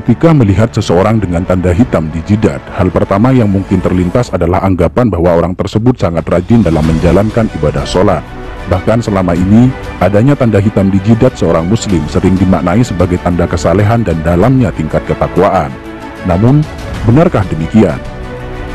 Ketika melihat seseorang dengan tanda hitam di jidat, hal pertama yang mungkin terlintas adalah anggapan bahwa orang tersebut sangat rajin dalam menjalankan ibadah sholat. Bahkan selama ini, adanya tanda hitam di jidat seorang muslim sering dimaknai sebagai tanda kesalehan dan dalamnya tingkat ketakwaan. Namun, benarkah demikian?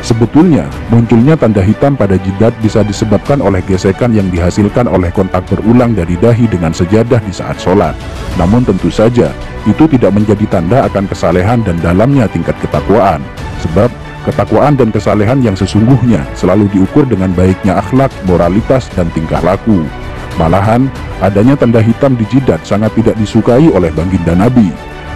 Sebetulnya, munculnya tanda hitam pada jidat bisa disebabkan oleh gesekan yang dihasilkan oleh kontak berulang dari dahi dengan sejadah di saat sholat. Namun tentu saja, itu tidak menjadi tanda akan kesalehan dan dalamnya tingkat ketakwaan. Sebab, ketakwaan dan kesalehan yang sesungguhnya selalu diukur dengan baiknya akhlak, moralitas, dan tingkah laku. Malahan, adanya tanda hitam di jidat sangat tidak disukai oleh baginda Nabi.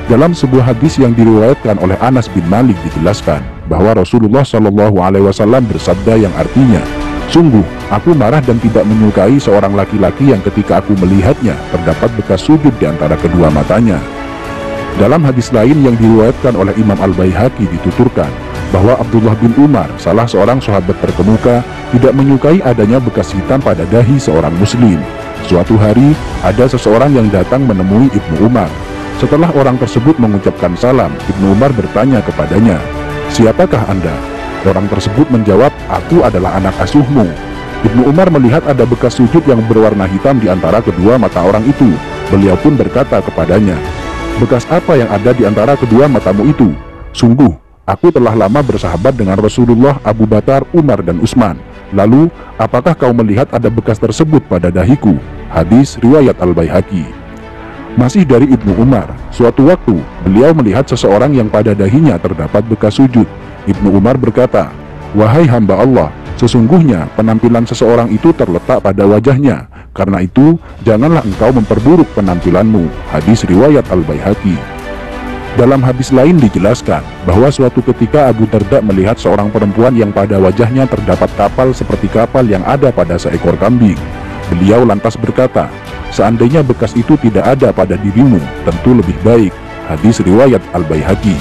Dalam sebuah hadis yang diriwayatkan oleh Anas bin Malik dijelaskan bahwa Rasulullah SAW bersabda yang artinya, "Sungguh, aku marah dan tidak menyukai seorang laki-laki yang ketika aku melihatnya terdapat bekas sujud di antara kedua matanya." Dalam hadis lain yang diriwayatkan oleh Imam Al-Baihaqi dituturkan bahwa Abdullah bin Umar, salah seorang sahabat terkemuka, tidak menyukai adanya bekas hitam pada dahi seorang muslim. Suatu hari, ada seseorang yang datang menemui Ibnu Umar. Setelah orang tersebut mengucapkan salam, Ibnu Umar bertanya kepadanya, "Siapakah Anda?" Orang tersebut menjawab, "Aku adalah anak asuhmu." Ibnu Umar melihat ada bekas sujud yang berwarna hitam di antara kedua mata orang itu. Beliau pun berkata kepadanya, "Bekas apa yang ada di antara kedua matamu itu?" "Sungguh, aku telah lama bersahabat dengan Rasulullah, Abu Bakar, Umar, dan Utsman. Lalu, apakah kau melihat ada bekas tersebut pada dahiku?" Hadis riwayat Al-Baihaqi. Masih dari Ibnu Umar, suatu waktu beliau melihat seseorang yang pada dahinya terdapat bekas sujud. Ibnu Umar berkata, "Wahai hamba Allah, sesungguhnya penampilan seseorang itu terletak pada wajahnya. Karena itu, janganlah engkau memperburuk penampilanmu." Hadis riwayat Al-Baihaqi. Dalam hadis lain dijelaskan bahwa suatu ketika Abu Darda melihat seorang perempuan yang pada wajahnya terdapat kapal seperti kapal yang ada pada seekor kambing. Beliau lantas berkata, "Seandainya bekas itu tidak ada pada dirimu, tentu lebih baik." Hadis riwayat Al-Baihaqi.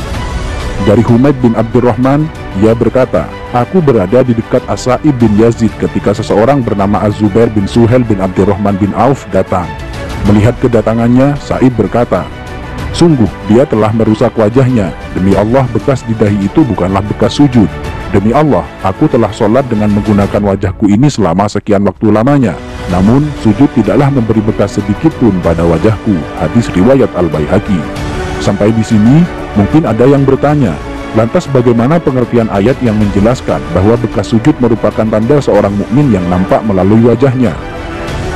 Dari Humaid bin Abdurrahman, ia berkata, "Aku berada di dekat As-Sa'ib bin Yazid ketika seseorang bernama Az-Zubair bin Suhail bin Abdurrahman bin Auf datang. Melihat kedatangannya, Sa'ib berkata, 'Sungguh, dia telah merusak wajahnya. Demi Allah, bekas di dahi itu bukanlah bekas sujud. Demi Allah, aku telah sholat dengan menggunakan wajahku ini selama sekian waktu lamanya. Namun, sujud tidaklah memberi bekas sedikit pun pada wajahku." Hadis riwayat Al-Baihaqi. Sampai di sini, mungkin ada yang bertanya, lantas bagaimana pengertian ayat yang menjelaskan bahwa bekas sujud merupakan tanda seorang mukmin yang nampak melalui wajahnya?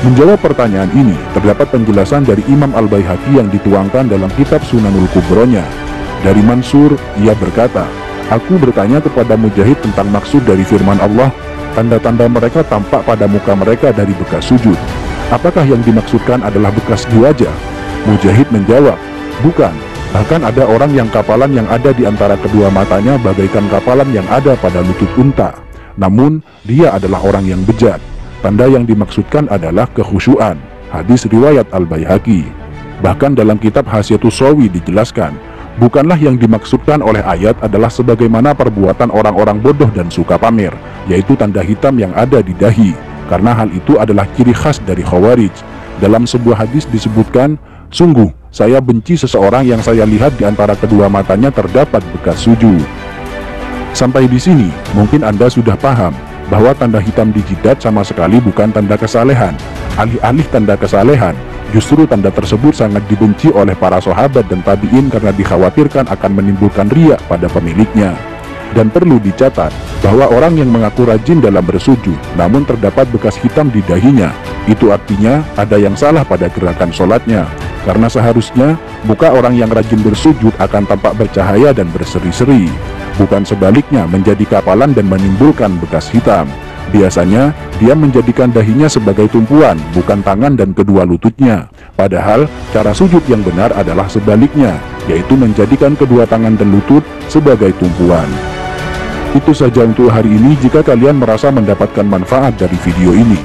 Menjawab pertanyaan ini, terdapat penjelasan dari Imam Al-Baihaqi yang dituangkan dalam kitab Sunanul Kubronya. Dari Mansur, ia berkata, "Aku bertanya kepada Mujahid tentang maksud dari firman Allah, tanda-tanda mereka tampak pada muka mereka dari bekas sujud. Apakah yang dimaksudkan adalah bekas di wajah?" Mujahid menjawab, "Bukan, bahkan ada orang yang kapalan yang ada di antara kedua matanya bagaikan kapalan yang ada pada lutut unta. Namun, dia adalah orang yang bejat. Tanda yang dimaksudkan adalah kekhusyuan." Hadis riwayat Al-Baihaqi. Bahkan dalam kitab Hasyatus Shawi dijelaskan, bukanlah yang dimaksudkan oleh ayat adalah sebagaimana perbuatan orang-orang bodoh dan suka pamer, yaitu tanda hitam yang ada di dahi, karena hal itu adalah ciri khas dari Khawarij. Dalam sebuah hadis disebutkan, "Sungguh, saya benci seseorang yang saya lihat di antara kedua matanya terdapat bekas sujud." Sampai di sini, mungkin Anda sudah paham bahwa tanda hitam di jidat sama sekali bukan tanda kesalehan. Alih-alih tanda kesalehan, justru tanda tersebut sangat dibenci oleh para sahabat dan tabi'in karena dikhawatirkan akan menimbulkan riya pada pemiliknya. Dan perlu dicatat bahwa orang yang mengaku rajin dalam bersujud namun terdapat bekas hitam di dahinya, itu artinya ada yang salah pada gerakan sholatnya. Karena seharusnya muka orang yang rajin bersujud akan tampak bercahaya dan berseri-seri, bukan sebaliknya menjadi kapalan dan menimbulkan bekas hitam. Biasanya dia menjadikan dahinya sebagai tumpuan, bukan tangan dan kedua lututnya. Padahal cara sujud yang benar adalah sebaliknya, yaitu menjadikan kedua tangan dan lutut sebagai tumpuan. Itu saja untuk hari ini. Jika kalian merasa mendapatkan manfaat dari video ini,